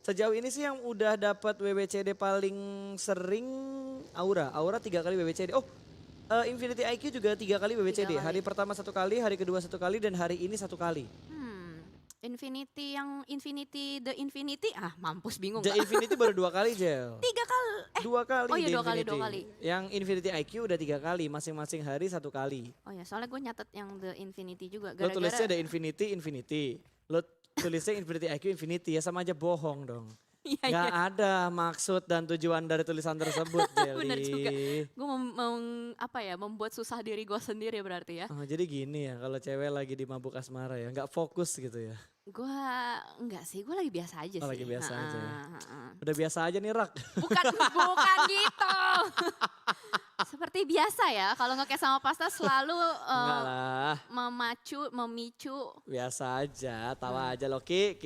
Sejauh ini sih yang udah dapat WWCD paling sering Aura. Aura 3 kali WWCD. Oh, Infinity IQ juga 3 kali Tiga WWCD. kali. Hari pertama 1 kali, hari kedua 1 kali, dan hari ini 1 kali. Infinity yang Infinity The Infinity mampus bingung The gak? Infinity baru 2 kali, Jel. 3 kali. 2 kali Oh iya The 2 kali, Infinity. 2 kali. Yang Infinity IQ udah 3 kali, masing-masing hari 1 kali. Oh ya, soalnya gue nyatet yang The Infinity juga. Lo tulisnya Gara-gara The Infinity, Infinity. Lo tulisnya Infinity IQ, Infinity. Ya sama aja bohong dong. Iya, Gak iya. ada maksud dan tujuan dari tulisan tersebut, Jelly. Bener juga. Gue membuat susah diri gue sendiri berarti ya. Oh, jadi gini ya, kalau cewek lagi di mabuk asmara ya, nggak fokus gitu ya. Gue enggak sih, gue lagi biasa aja Oh, sih. lagi biasa aja ya. Ha-ha. Udah biasa aja nih, Rak. Bukan gitu. Seperti biasa ya, kalau ngekes sama pasta selalu Enggak lah, memicu. biasa aja, tawa aja loh Ki.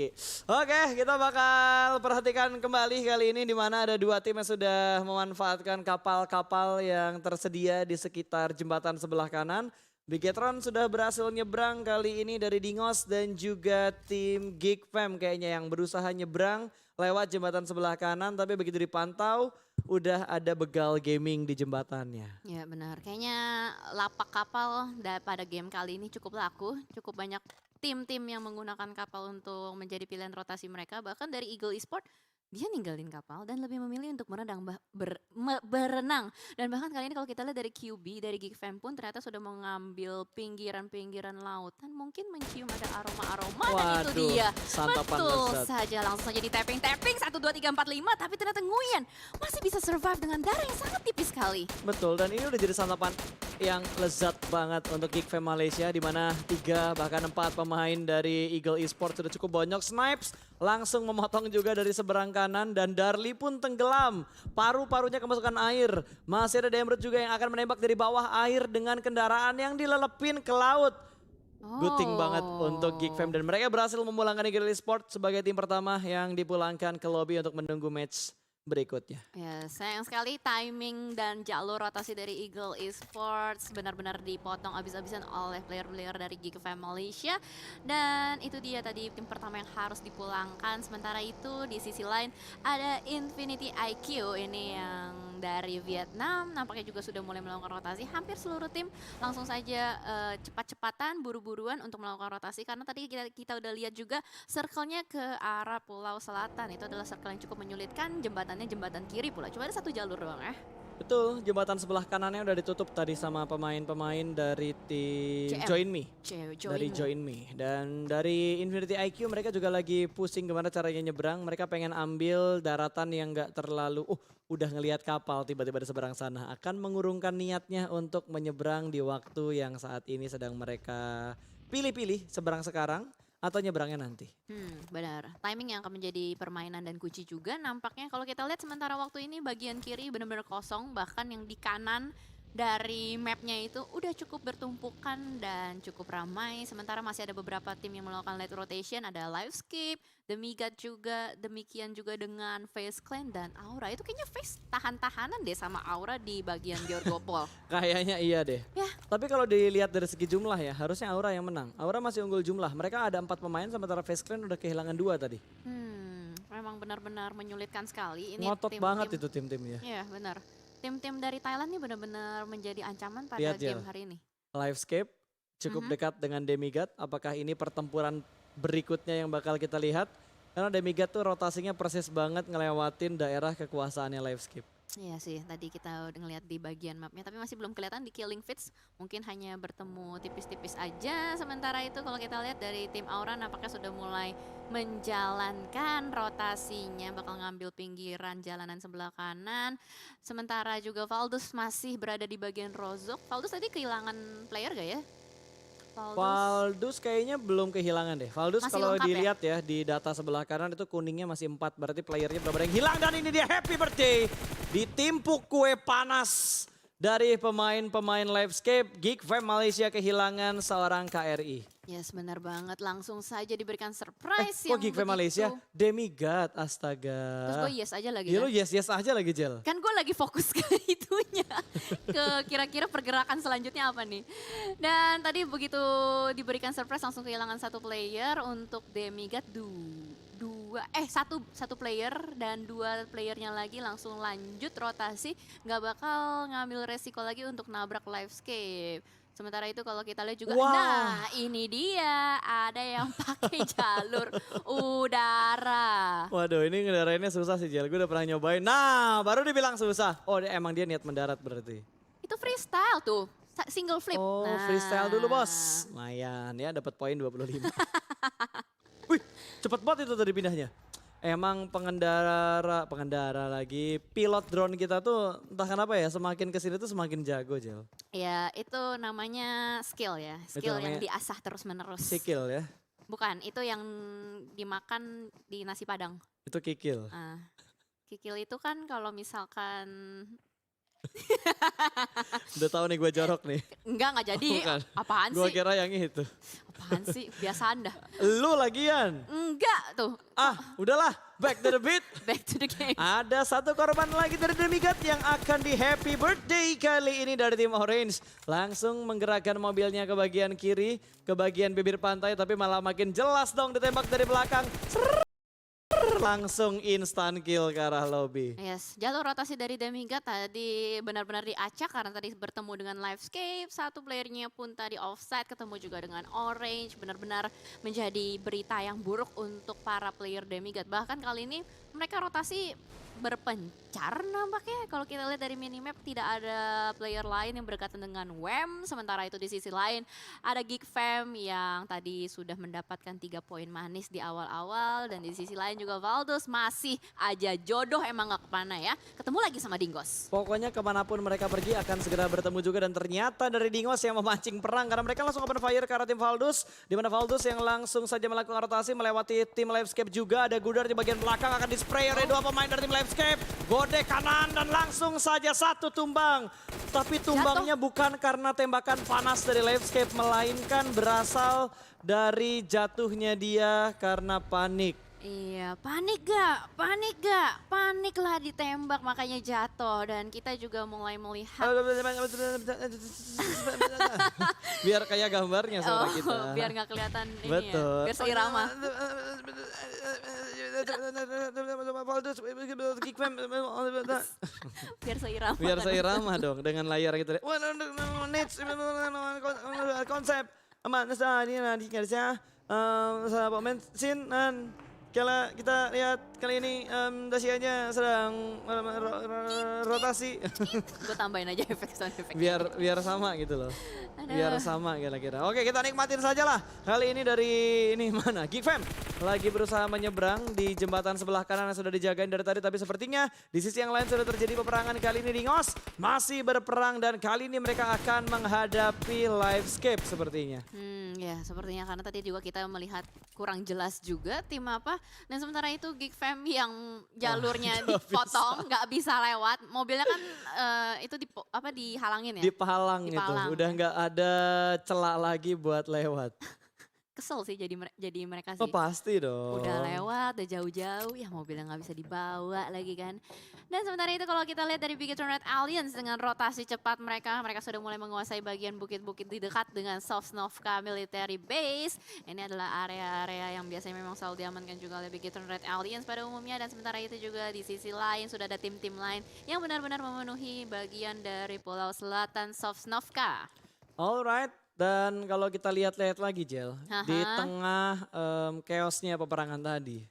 Oke, kita bakal perhatikan kembali kali ini di mana ada 2 tim yang sudah memanfaatkan kapal-kapal yang tersedia di sekitar jembatan sebelah kanan. Bigetron sudah berhasil nyebrang kali ini dari Dingos dan juga tim Geek Fam kayaknya yang berusaha nyebrang lewat jembatan sebelah kanan, tapi begitu dipantau udah ada begal gaming di jembatannya. Ya benar, kayaknya lapak kapal pada game kali ini cukup laku, cukup banyak tim-tim yang menggunakan kapal untuk menjadi pilihan rotasi mereka. Bahkan dari Eagle Esport, dia ninggalin kapal dan lebih memilih untuk berenang. Dan bahkan kali ini kalau kita lihat dari QB, dari Geek Fam pun ternyata sudah mengambil pinggiran-pinggiran lautan. Mungkin mencium ada aroma-aroma dan itu Waduh, dia. santapan Betul lezat. saja, langsung saja di tapping-tapping 1, 2, 3, 4, 5. Tapi ternyata Nguyen masih bisa survive dengan darah yang sangat tipis sekali. Betul, dan ini udah jadi santapan yang lezat banget untuk Geek Fam Malaysia, di mana 3 bahkan 4 pemain dari Eagle Esports sudah cukup banyak. Snipes langsung memotong juga dari seberang kanan dan Darli pun tenggelam. Paru-parunya kemasukan air. Masih ada Demrut juga yang akan menembak dari bawah air dengan kendaraan yang dilelepin ke laut. Guting banget untuk Geek Fam dan mereka berhasil memulangkan Eagle Esports sebagai tim pertama yang dipulangkan ke lobby untuk menunggu match berikutnya. Ya, sayang sekali timing dan jalur rotasi dari Eagle Esports benar-benar dipotong abis-abisan oleh player-player dari Geek Fam Malaysia. Dan itu dia tadi tim pertama yang harus dipulangkan. Sementara itu di sisi lain ada Infinity IQ ini yang dari Vietnam. Nampaknya juga sudah mulai melakukan rotasi. Hampir seluruh tim langsung saja cepat-cepatan, buru-buruan untuk melakukan rotasi. Karena tadi kita udah lihat juga circle-nya ke arah Pulau Selatan. Itu adalah circle yang cukup menyulitkan. Jembatan kiri pula, cuma ada 1 jalur doang ya. Betul, jembatan sebelah kanannya udah ditutup tadi sama pemain-pemain dari tim JM. Join Me. Dari Me. Join Me. Dan dari Infinity IQ mereka juga lagi pusing gimana caranya nyebrang. Mereka pengen ambil daratan yang gak terlalu, udah ngelihat kapal tiba-tiba di seberang sana. Akan mengurungkan niatnya untuk menyeberang di waktu yang saat ini sedang mereka pilih-pilih seberang sekarang atau nyebrangnya nanti. Benar, timing yang akan menjadi permainan dan kunci juga nampaknya. Kalau kita lihat sementara waktu ini bagian kiri benar-benar kosong, bahkan yang di kanan dari mapnya itu udah cukup bertumpukan dan cukup ramai. Sementara masih ada beberapa tim yang melakukan late rotation, ada Livescape, Demigod juga, demikian juga dengan Face Clan dan Aura. Itu kayaknya Face tahan-tahanan deh sama Aura di bagian Diorgopol. Kayaknya iya deh. Ya. Tapi kalau dilihat dari segi jumlah ya, harusnya Aura yang menang. Aura masih unggul jumlah. Mereka ada 4 pemain sementara Face Clan udah kehilangan 2 tadi. Memang benar-benar menyulitkan sekali. Ini Ngotot banget itu tim-timnya. Iya benar. Tim-tim dari Thailand ini benar-benar menjadi ancaman pada Lihat, game Jel. hari ini. Livescape cukup dekat dengan Demigod. Apakah ini pertempuran berikutnya yang bakal kita lihat? Karena Demigod tuh rotasinya persis banget ngelewatin daerah kekuasaannya Livescape. Iya sih, tadi kita udah ngeliat di bagian mapnya, tapi masih belum kelihatan di Killing Feeds. Mungkin hanya bertemu tipis-tipis aja. Sementara itu kalau kita lihat dari tim Aura nampaknya sudah mulai menjalankan rotasinya, bakal ngambil pinggiran jalanan sebelah kanan. Sementara juga Valdus masih berada di bagian Rozok. Valdus tadi kehilangan player gak ya? Valdus kayaknya belum kehilangan deh. Valdus Masih kalau lengkap ya? dilihat ya di data sebelah kanan itu kuningnya masih 4. Berarti playernya benar-benar yang hilang dan ini dia happy birthday. Ditimpuk kue panas dari pemain-pemain Livescape. Geek Fam Malaysia kehilangan seorang KRI. Yes, benar banget. Langsung saja diberikan surprise Kok Geek Fam Malaysia? begitu. Demigod, astaga. Terus gue yes aja lagi Iya kan? lu yes aja lagi Jel. Kan gue lagi fokus ke itunya, ke kira-kira pergerakan selanjutnya apa nih. Dan tadi begitu diberikan surprise langsung kehilangan 1 player untuk Demigod 2 satu player dan 2 playernya lagi langsung lanjut rotasi, nggak bakal ngambil resiko lagi untuk nabrak Livescape. Sementara itu kalau kita lihat juga, Wah. nah ini dia ada yang pakai jalur udara. Waduh, ini ngendarainnya susah sih Jel, gue udah pernah nyobain. Nah, baru dibilang susah. Oh, emang dia niat mendarat berarti. Itu freestyle tuh, single flip. Oh, Nah. freestyle dulu bos. Lumayan ya, dapat poin 25. Wih, cepet banget itu tadi pindahnya. Emang pengendara lagi, pilot drone kita tuh entah kenapa ya semakin kesini tuh semakin jago Jel. Ya itu namanya skill ya, skill yang namanya diasah terus menerus. Sikil ya, Bukan, itu yang dimakan di nasi padang. itu kikil. Kikil itu kan kalau misalkan Udah tahu nih gue jorok nih. enggak jadi. Bukan. Apaan Gue sih? kira yang itu. Apaan sih? Biasaan dah. Lu lagian. Enggak tuh. Udahlah, back to the beat. Back to the game. Ada satu korban lagi dari Demigod yang akan di happy birthday kali ini dari tim Orange. Langsung menggerakkan mobilnya ke bagian kiri, ke bagian bibir pantai, tapi malah makin jelas dong ditembak dari belakang. Langsung instant kill ke arah lobby. Yes, jalur rotasi dari Demigod tadi benar-benar diacak karena tadi bertemu dengan Livescape. Satu playernya pun tadi offside, ketemu juga dengan Orange. Benar-benar menjadi berita yang buruk untuk para player Demigod. Bahkan kali ini mereka rotasi berpencar nampaknya. Kalau kita lihat dari minimap tidak ada player lain yang berdekatan dengan WEM. Sementara itu di sisi lain ada Geek Fam yang tadi sudah mendapatkan 3 poin manis di awal-awal. Dan di sisi lain juga Valdus masih aja jodoh emang gak kemana ya. Ketemu lagi sama Dingos. Pokoknya kemanapun mereka pergi akan segera bertemu juga dan ternyata dari Dingos yang memancing perang karena mereka langsung open fire ke arah tim Valdus. Di mana Valdus yang langsung saja melakukan rotasi melewati tim Livescape juga. Ada Gudar di bagian belakang akan di-spray oleh 2 pemain dari tim Livescape. Gode kanan dan langsung saja 1 tumbang. Tapi tumbangnya bukan karena tembakan panas dari Livescape melainkan berasal dari jatuhnya dia karena panik. Iya, panik gak? Panik gak? Paniklah ditembak makanya jatuh. Dan kita juga mulai melihat. Biar kayak gambarnya suara kita. Biar gak kelihatan ini Betul. ya. Biar seirama. Biar seirama. Biar seirama dong dengan layar gitu. Konsep aman ini nanti kerja salah pemain sin dan kalau kita lihat kali ini Dasianya sedang rotasi. Gue tambahin aja efek sound effect. biar sama gitu loh. Biar sama kira-kira. Oke, kita nikmatin saja lah. Kali ini dari ini mana? Geek Fam lagi berusaha menyeberang di jembatan sebelah kanan yang sudah dijagain dari tadi. Tapi sepertinya di sisi yang lain sudah terjadi peperangan. Kali ini Dingos masih berperang dan kali ini mereka akan menghadapi Livescape sepertinya. Ya sepertinya karena tadi juga kita melihat kurang jelas juga tim apa. Dan sementara itu Geek Fam yang jalurnya dipotong, nggak bisa lewat. Mobilnya kan itu dihalangin ya? Dipalang itu, Dipalang. udah nggak ada celah lagi buat lewat. Kesel sih jadi mereka sih. Oh pasti dong. Udah lewat, udah jauh-jauh, ya mobilnya nggak bisa dibawa lagi kan. Dan sementara itu kalau kita lihat dari Bigetron Red Alliance dengan rotasi cepat mereka sudah mulai menguasai bagian bukit-bukit di dekat dengan Sosnovka Military Base. Ini adalah area-area yang biasanya memang selalu diamankan juga oleh Bigetron Red Alliance pada umumnya. Dan sementara itu juga di sisi lain sudah ada tim-tim lain yang benar-benar memenuhi bagian dari Pulau Selatan Sosnovka. Alright. Dan kalau kita lihat-lihat lagi Jel, di tengah chaosnya peperangan tadi,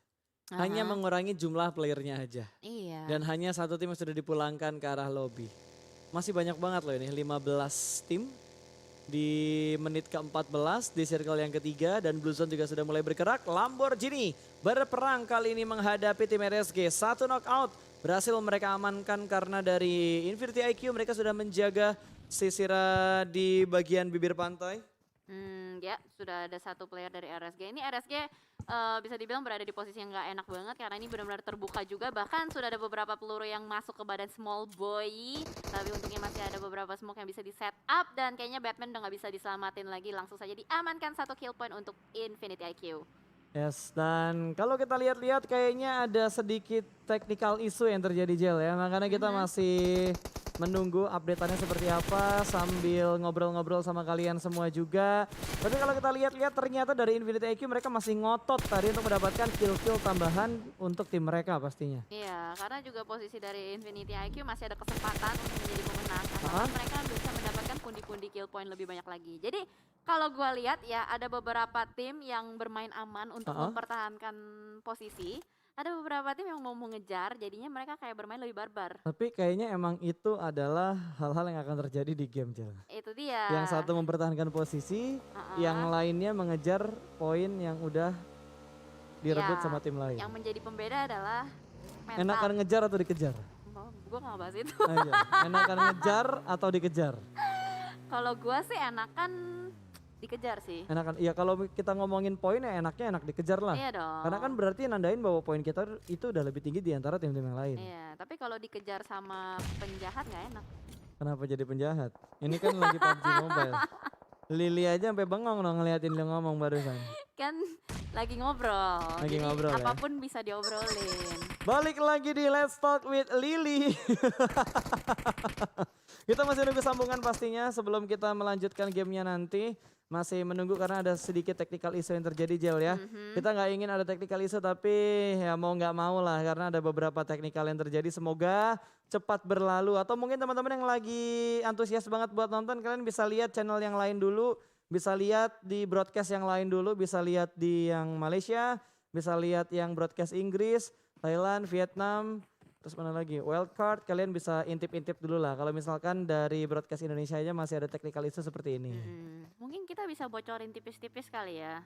hanya mengurangi jumlah playernya aja. Iya. Dan hanya 1 tim yang sudah dipulangkan ke arah lobby. Masih banyak banget loh ini, 15 tim di menit ke-14 di circle yang ketiga. Dan Blue Zone juga sudah mulai bergerak. Lamborghini berperang kali ini menghadapi tim RSG. 1 knockout berhasil mereka amankan karena dari Infinity IQ mereka sudah menjaga Sisira di bagian bibir pantai. Ya, sudah ada 1 player dari RSG. Ini RSG bisa dibilang berada di posisi yang gak enak banget karena ini benar-benar terbuka juga. Bahkan sudah ada beberapa peluru yang masuk ke badan Small Boy. Tapi untungnya masih ada beberapa smoke yang bisa di set up. Dan kayaknya Batman udah gak bisa diselamatin lagi. Langsung saja diamankan 1 kill point untuk Infinity IQ. Yes, dan kalau kita lihat-lihat kayaknya ada sedikit technical issue yang terjadi Jel ya. Makanya kita masih menunggu update-annya seperti apa sambil ngobrol-ngobrol sama kalian semua juga. Tapi kalau kita lihat-lihat ternyata dari Infinity IQ mereka masih ngotot tadi untuk mendapatkan kill-kill tambahan untuk tim mereka pastinya. Iya, karena juga posisi dari Infinity IQ masih ada kesempatan untuk menjadi pemenang. Ah. Asalkan mereka bisa mendapatkan pundi-pundi kill point lebih banyak lagi. Jadi kalau gua lihat ya ada beberapa tim yang bermain aman untuk mempertahankan posisi. Ada beberapa tim yang mau mengejar, jadinya mereka kayak bermain lebih barbar. Tapi kayaknya emang itu adalah hal-hal yang akan terjadi di game, Cel. Itu dia. Yang satu mempertahankan posisi, yang lainnya mengejar poin yang udah direbut Ya, sama tim lain. Yang menjadi pembeda adalah mental. Enakan ngejar atau dikejar? Gue gak bahas itu. Ayo, enakan ngejar atau dikejar? Kalau gue sih enakan dikejar sih. Enakan, iya kalau kita ngomongin poin ya enaknya enak dikejar lah. Iya dong. Karena kan berarti nandain bahwa poin kita itu udah lebih tinggi di antara tim-tim yang lain. Iya, tapi kalau dikejar sama penjahat nggak enak. Kenapa jadi penjahat? Ini kan lagi PUBG Mobile. Lili aja sampai bengong dong ngeliatin lu ngomong barusan. Kan lagi ngobrol. Lagi jadi ngobrol ya? apapun bisa diobrolin. Balik lagi di Let's Talk with Lily. Kita masih nunggu sambungan pastinya sebelum kita melanjutkan gamenya nanti. Masih menunggu karena ada sedikit technical issue yang terjadi, Jel ya. Kita nggak ingin ada technical issue tapi ya mau nggak mau lah karena ada beberapa technical yang terjadi. Semoga cepat berlalu atau mungkin teman-teman yang lagi antusias banget buat nonton kalian bisa lihat channel yang lain dulu. Bisa lihat di broadcast yang lain dulu, bisa lihat di yang Malaysia, bisa lihat yang broadcast Inggris, Thailand, Vietnam, terus mana lagi? Wildcard, kalian bisa intip-intip dulu lah. Kalau misalkan dari broadcast Indonesia aja masih ada technical issue seperti ini. Mungkin kita bisa bocorin tipis-tipis kali ya.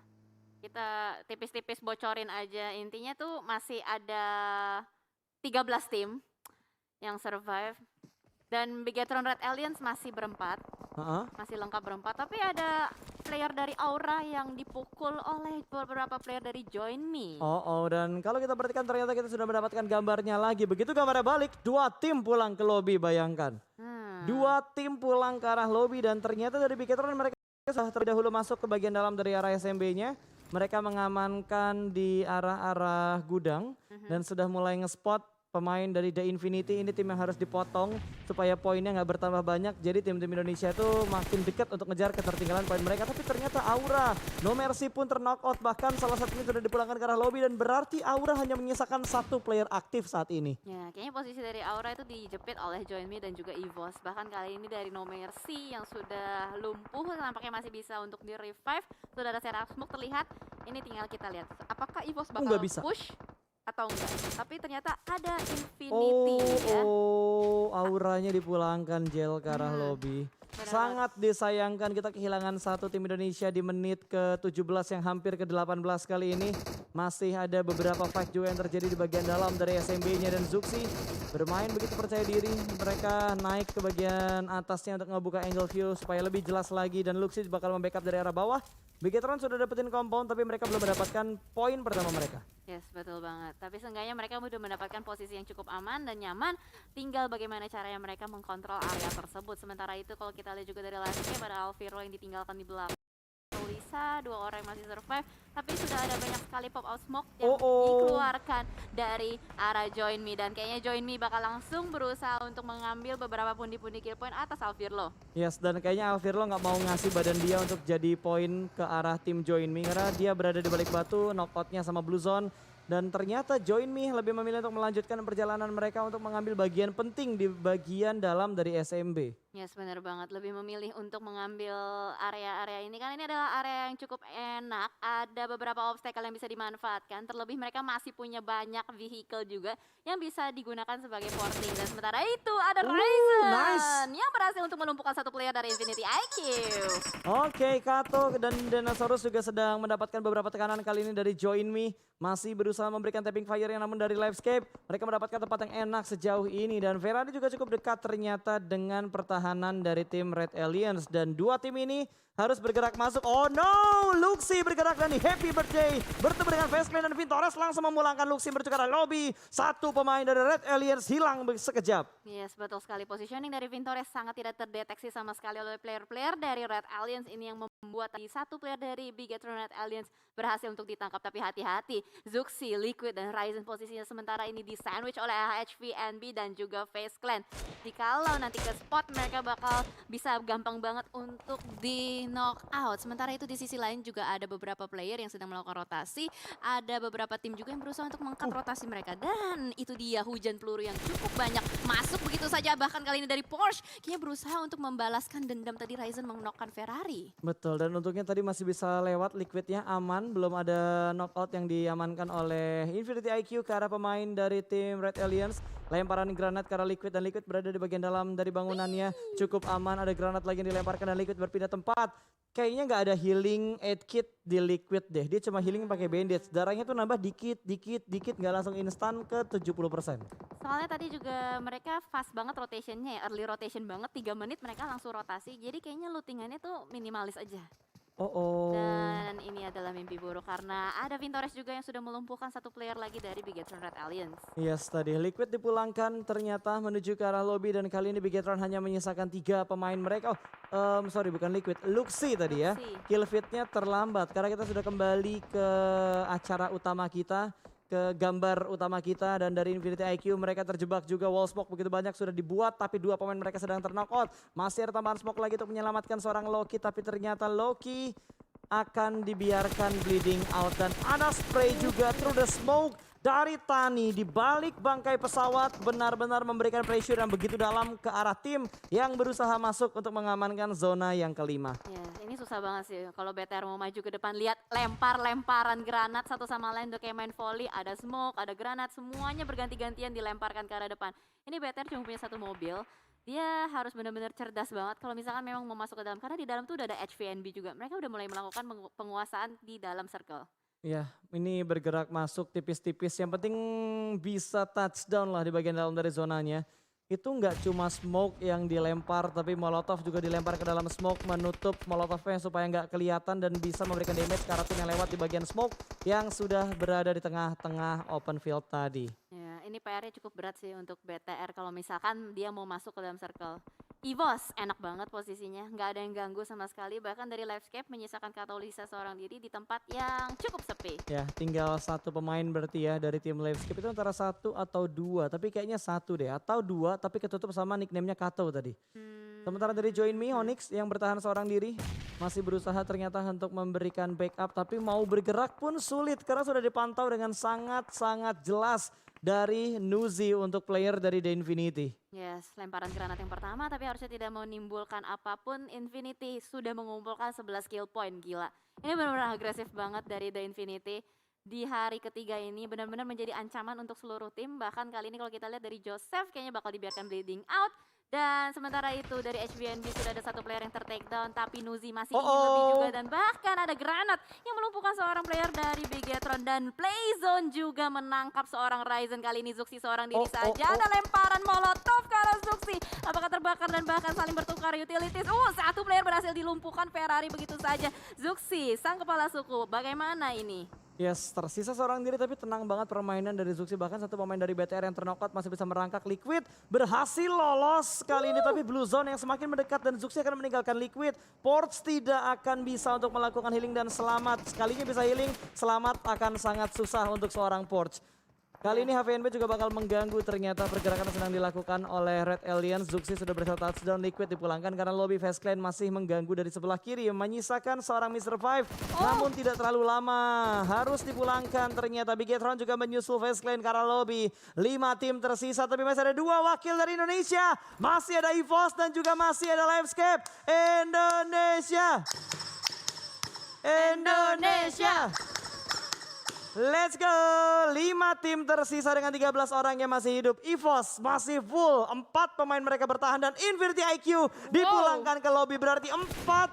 Kita tipis-tipis bocorin aja. Intinya tuh masih ada 13 tim yang survive. Dan Bigetron Red Aliens masih berempat. Masih lengkap berempat. Tapi ada player dari Aura yang dipukul oleh beberapa player dari Join Me. Dan kalau kita perhatikan ternyata kita sudah mendapatkan gambarnya lagi. Begitu gambarnya balik, 2 tim pulang ke lobby, bayangkan. 2 tim pulang ke arah lobby dan ternyata dari Bigetron mereka sudah terlebih dahulu masuk ke bagian dalam dari arah SMB-nya. Mereka mengamankan di arah-arah gudang dan sudah mulai nge-spot pemain dari The Infinity. Ini tim yang harus dipotong supaya poinnya nggak bertambah banyak. Jadi tim-tim Indonesia itu makin dekat untuk ngejar ketertinggalan poin mereka. Tapi ternyata Aura, No Mercy pun ter-knockout. Bahkan salah satunya sudah dipulangkan ke arah lobby dan berarti Aura hanya menyisakan 1 player aktif saat ini. Ya, kayaknya posisi dari Aura itu dijepit oleh Join Me dan juga EVOS. Bahkan kali ini dari No Mercy yang sudah lumpuh nampaknya masih bisa untuk di-revive. Sudah ada setup smoke terlihat. Ini tinggal kita lihat apakah EVOS bakal push atau enggak. Tapi ternyata ada Infinity ya. Auranya dipulangkan Jel ke arah lobby. Sangat disayangkan kita kehilangan 1 tim Indonesia di menit ke-17 yang hampir ke-18 kali ini. Masih ada beberapa fight juga yang terjadi di bagian dalam dari SMB-nya dan Zuxi bermain begitu percaya diri. Mereka naik ke bagian atasnya untuk ngebuka angle view supaya lebih jelas lagi dan Luxi bakal membackup dari arah bawah. Bigetron sudah dapetin compound tapi mereka belum mendapatkan poin pertama mereka. Yes, betul banget. Tapi seenggaknya mereka sudah mendapatkan posisi yang cukup aman dan nyaman. Tinggal bagaimana caranya mereka mengkontrol area tersebut. Sementara itu kalau kita lihat juga dari landscape ada Alviro yang ditinggalkan di belakang. Lisa, 2 orang yang masih survive, tapi sudah ada banyak sekali pop out smoke yang dikeluarkan dari arah Join Me dan kayaknya Join Me bakal langsung berusaha untuk mengambil beberapa pundi-pundi kill point atas Alvirlo. Yes, dan kayaknya Alvirlo nggak mau ngasih badan dia untuk jadi poin ke arah tim Join Me karena dia berada di balik batu, knockoutnya sama Blue Zone. Dan ternyata Join Me lebih memilih untuk melanjutkan perjalanan mereka untuk mengambil bagian penting di bagian dalam dari SMB. Yes, benar banget. Lebih memilih untuk mengambil area-area ini. Karena ini adalah area yang cukup enak. Ada beberapa obstacle yang bisa dimanfaatkan. Terlebih mereka masih punya banyak vehicle juga yang bisa digunakan sebagai porting. Dan sementara itu ada Ryzen yang berhasil untuk melumpuhkan 1 player dari Infinity IQ. Oke, Kato dan Dinosaurus juga sedang mendapatkan beberapa tekanan kali ini dari Join Me. Masih berusaha memberikan tapping fire yang namun dari Livescape. Mereka mendapatkan tempat yang enak sejauh ini. Dan Ferrari juga cukup dekat ternyata dengan pertahanan dari tim Red Aliens. Dan 2 tim ini harus bergerak masuk. Oh no, Luxi bergerak dan di Happy Birthday. Bertemu dengan Vesclan dan Vintores langsung memulangkan Luxi menuju ke arah lobby. 1 pemain dari Red Aliens hilang sekejap. Yes, betul sekali. Positioning dari Vintores sangat tidak terdeteksi sama sekali oleh player-player dari Red Aliens. Ini yang membuat tadi 1 player dari Bigetron Red Aliens berhasil untuk ditangkap. Tapi hati-hati, Zuxi Zuxi, Liquid, dan Ryzen posisinya sementara ini di sandwich oleh HVNB dan juga FaZe Clan. Jikalau nanti ke spot mereka bakal bisa gampang banget untuk di knock out. Sementara itu di sisi lain juga ada beberapa player yang sedang melakukan rotasi. Ada beberapa tim juga yang berusaha untuk mengangkat rotasi mereka. Dan itu dia hujan peluru yang cukup banyak masuk begitu saja. Bahkan kali ini dari Porsche kayaknya berusaha untuk membalaskan dendam tadi Ryzen mengknockkan Ferrari. Betul, dan untungnya tadi masih bisa lewat, Liquidnya aman, belum ada knockout yang diamankan oleh Infinity IQ ke arah pemain dari tim Red Aliens. Lemparan granat ke arah Liquid dan Liquid berada di bagian dalam dari bangunannya. Cukup aman, ada granat lagi yang dilemparkan dan Liquid berpindah tempat. Kayaknya nggak ada healing aid kit di Liquid deh, dia cuma healing pakai bandage. Darahnya tuh nambah dikit, nggak langsung instan ke 70%. Soalnya tadi juga mereka fast banget rotationnya ya, early rotation banget, 3 menit mereka langsung rotasi. Jadi kayaknya lootingannya tuh minimalis aja. Oh. Dan ini adalah mimpi buruk karena ada Vintores juga yang sudah melumpuhkan satu player lagi dari Bigetron Red Alliance. Yes, tadi Liquid dipulangkan ternyata menuju ke arah lobby dan kali ini Bigetron hanya menyisakan 3 pemain mereka. Sorry bukan Liquid, Luxi tadi ya. Luxi. Kill feed-nya terlambat karena kita sudah kembali ke acara utama kita, ke gambar utama kita, dan dari Infinity IQ mereka terjebak juga. Wall smoke begitu banyak sudah dibuat tapi 2 pemain mereka sedang terknock out. Masih ada tambahan smoke lagi untuk menyelamatkan seorang Loki tapi ternyata Loki akan dibiarkan bleeding out dan ada spray juga through the smoke dari Tani di balik bangkai pesawat, benar-benar memberikan pressure yang begitu dalam ke arah tim yang berusaha masuk untuk mengamankan zona yang kelima. Ya, ini susah banget sih kalau BTR mau maju ke depan. Lihat lempar-lemparan granat satu sama lain, udah kayak main volley, ada smoke, ada granat, semuanya berganti-gantian dilemparkan ke arah depan. Ini BTR cuma punya satu mobil. Dia harus benar-benar cerdas banget kalau misalkan memang mau masuk ke dalam, karena di dalam tuh udah ada HVNB juga. Mereka udah mulai melakukan penguasaan di dalam circle. Ya, ini bergerak masuk tipis-tipis. Yang penting bisa touchdown lah di bagian dalam dari zonanya. Itu nggak cuma smoke yang dilempar, tapi molotov juga dilempar ke dalam smoke, menutup molotovnya supaya nggak kelihatan dan bisa memberikan damage ke arah tim yang lewat di bagian smoke yang sudah berada di tengah-tengah open field tadi. Ya, ini PR-nya cukup berat sih untuk BTR kalau misalkan dia mau masuk ke dalam circle. EVOS enak banget posisinya, nggak ada yang ganggu sama sekali. Bahkan dari Livescape menyisakan Katolisa seorang diri di tempat yang cukup sepi. Ya, tinggal 1 pemain berarti ya dari tim Livescape itu antara 1 atau 2, tapi kayaknya 1 deh, atau 2 tapi ketutup sama nickname-nya Kato tadi. Sementara dari Join Me, Onyx yang bertahan seorang diri masih berusaha ternyata untuk memberikan backup, tapi mau bergerak pun sulit karena sudah dipantau dengan sangat-sangat jelas dari Nuzi untuk player dari The Infinity. Yes, lemparan granat yang pertama tapi harusnya tidak menimbulkan apapun. Infinity sudah mengumpulkan 11 kill point, gila. Ini benar-benar agresif banget dari The Infinity. Di hari ketiga ini benar-benar menjadi ancaman untuk seluruh tim. Bahkan kali ini kalau kita lihat dari Joseph kayaknya bakal dibiarkan bleeding out. Dan sementara itu dari HVNB sudah ada 1 player yang ter-take down, tapi Nuzi masih ingin lebih juga. Dan bahkan ada granat yang melumpuhkan seorang player dari Bigetron. Dan Playzone juga menangkap seorang Ryzen, kali ini Zuxi seorang diri saja. Ada lemparan molotov ke arah Zuxi. Apakah terbakar dan bahkan saling bertukar utilities. 1 player berhasil dilumpuhkan Ferrari begitu saja. Zuxi, sang kepala suku, bagaimana ini? Yes, tersisa seorang diri tapi tenang banget permainan dari Zuxi. Bahkan 1 pemain dari BTR yang terknock masih bisa merangkak. Liquid berhasil lolos kali ini tapi Blue Zone yang semakin mendekat dan Zuxi akan meninggalkan Liquid. Ports tidak akan bisa untuk melakukan healing dan selamat. Sekalinya bisa healing, selamat akan sangat susah untuk seorang Ports. Kali ini HVNB juga bakal mengganggu, ternyata pergerakan yang sedang dilakukan oleh Red Alliance. Zuxi sudah berhasil touchdown, Liquid dipulangkan karena lobby FaZe Clan masih mengganggu dari sebelah kiri. Menyisakan seorang Mr. Five, namun tidak terlalu lama. Harus dipulangkan, ternyata Bigetron juga menyusul FaZe Clan karena lobby. 5 tim tersisa, tapi masih ada 2 wakil dari Indonesia. Masih ada EVOS dan juga masih ada Livescape. Indonesia! Indonesia! Let's go, 5 tim tersisa dengan 13 orang yang masih hidup. EVOS masih full, 4 pemain mereka bertahan dan Infinity IQ dipulangkan ke lobby. Berarti 4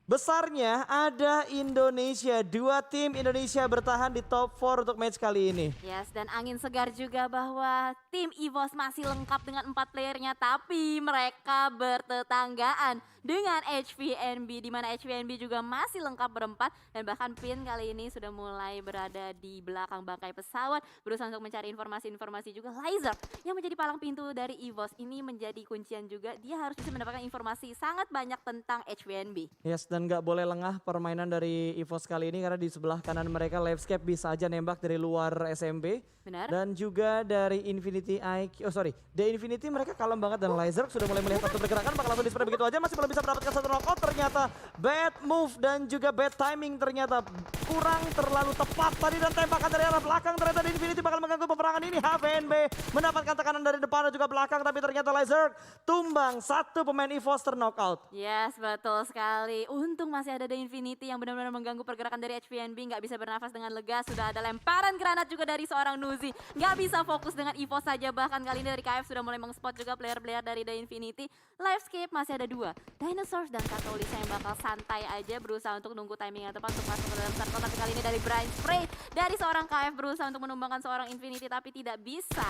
besarnya ada Indonesia. 2 tim Indonesia bertahan di top 4 untuk match kali ini. Yes, dan angin segar juga bahwa tim EVOS masih lengkap dengan 4 playernya, tapi mereka bertetanggaan. dengan HVNB, di mana HVNB juga masih lengkap berempat dan bahkan Pin kali ini sudah mulai berada di belakang bangkai pesawat berusaha untuk mencari informasi-informasi juga. Lizer yang menjadi palang pintu dari EVOS ini menjadi kuncian juga, dia harus bisa mendapatkan informasi sangat banyak tentang HVNB. Yes, dan nggak boleh lengah permainan dari EVOS kali ini karena di sebelah kanan mereka Livescape bisa aja nembak dari luar SMB. Benar. Dan juga dari Infinity IQ, The Infinity mereka kalem banget dan Lizer sudah mulai melihat satu pergerakan, bakal langsung display begitu aja, masih belum bisa mendapatkan satu knockout. Ternyata bad move dan juga bad timing, ternyata kurang terlalu tepat tadi, dan tembakan dari arah belakang ternyata The Infinity bakal mengganggu peperangan ini. HVNB mendapatkan tekanan dari depan dan juga belakang, tapi ternyata Lizer tumbang, satu pemain EVOS terknockout. Yes, betul sekali. Untung masih ada The Infinity yang benar-benar mengganggu pergerakan dari HVNB, nggak bisa bernafas dengan lega. Sudah ada lemparan granat juga dari seorang Nuzi. Nggak bisa fokus dengan EVOS saja, bahkan kali ini dari KF sudah mulai mengspot juga player-player dari The Infinity. Livescape masih ada dua, Dinosaurs dan Katolisa yang bakal santai aja berusaha untuk nunggu timing yang tepat untuk masuk ke dalam circle. Tapi kali ini dari Brain Spray dari seorang KF berusaha untuk menumbangkan seorang Infinity tapi tidak bisa.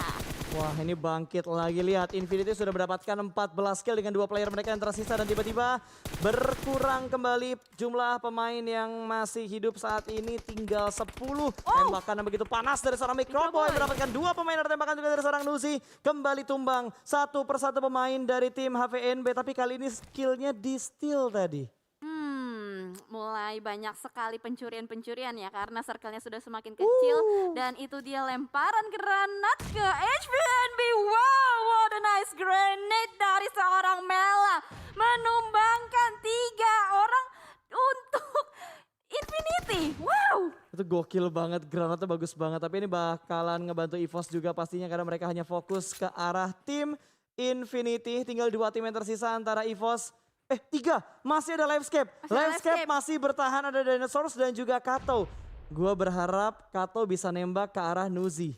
Wah, ini bangkit lagi, lihat Infinity sudah mendapatkan 14 kill dengan dua player mereka yang tersisa, dan tiba-tiba berkurang kembali jumlah pemain yang masih hidup saat ini, tinggal 10. Tembakan yang begitu panas dari seorang Microboy mendapatkan dua pemain, ada tembakan juga dari seorang Nuzi. Kembali tumbang satu persatu pemain dari tim HVNB, tapi kali ini skillnya di steal tadi. Mulai banyak sekali pencurian-pencurian ya, karena circle-nya sudah semakin kecil. Dan itu dia lemparan granat ke HVNB. Wow, what a nice grenade dari seorang Mela, menumbangkan 3 orang untuk Infinity. Wow. Itu gokil banget, granatnya bagus banget. Tapi ini bakalan ngebantu EVOS juga pastinya, karena mereka hanya fokus ke arah tim Infinity. Tinggal 2 tim yang tersisa antara EVOS. 3, masih ada Livescape. Livescape masih bertahan, ada Dinosaurs dan juga Kato. Gua berharap Kato bisa nembak ke arah Nuzi.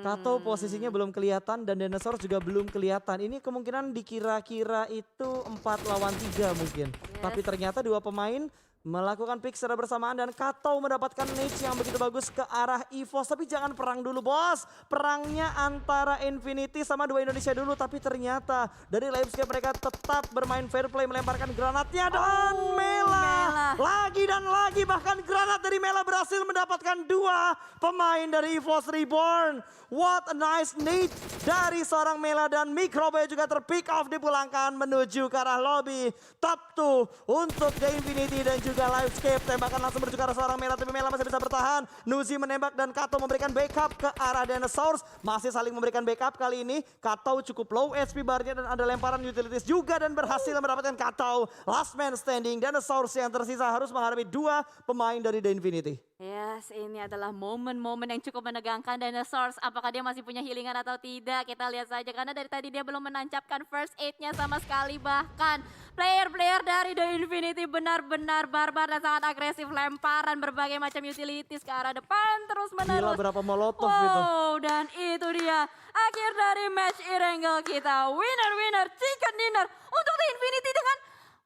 Kato posisinya belum kelihatan dan Dinosaurs juga belum kelihatan. Ini kemungkinan dikira-kira itu 4 lawan 3 mungkin. Tapi ternyata 2 pemain melakukan pick secara bersamaan dan Kato mendapatkan nades yang begitu bagus ke arah EVOS. Tapi jangan perang dulu bos, perangnya antara Infinity sama 2 Indonesia dulu. Tapi ternyata dari Livescape mereka tetap bermain fair play, melemparkan granatnya dan Mela. Lagi dan lagi, bahkan granat dari Mela berhasil mendapatkan 2 pemain dari EVOS Reborn. What a nice nade dari seorang Mela, dan Microboy juga terpick off, dipulangkan menuju ke arah lobby. Top 2 untuk The Infinity dan juga Livescape. Tembakan langsung menuju ke arah seorang Mela, tapi Mela masih bisa bertahan. Nuzi menembak dan Kato memberikan backup ke arah Dinosaurs. Masih saling memberikan backup kali ini. Kato cukup low HP barnya dan ada lemparan utilities juga, dan berhasil mendapatkan Kato. Last man standing, Dinosaurs yang tersisa harus menghadapi 2 pemain dari The Infinity. Yes, ini adalah momen-momen yang cukup menegangkan. Dinosaurs, apakah dia masih punya healingan atau tidak? Kita lihat saja, karena dari tadi dia belum menancapkan first aid-nya sama sekali. Bahkan player-player dari The Infinity benar-benar barbar dan sangat agresif. Lemparan berbagai macam utilities ke arah depan terus-menerus. Gila, berapa molotov itu. Dan itu dia akhir dari match Irengel kita. Winner-winner chicken dinner untuk The Infinity dengan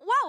wow.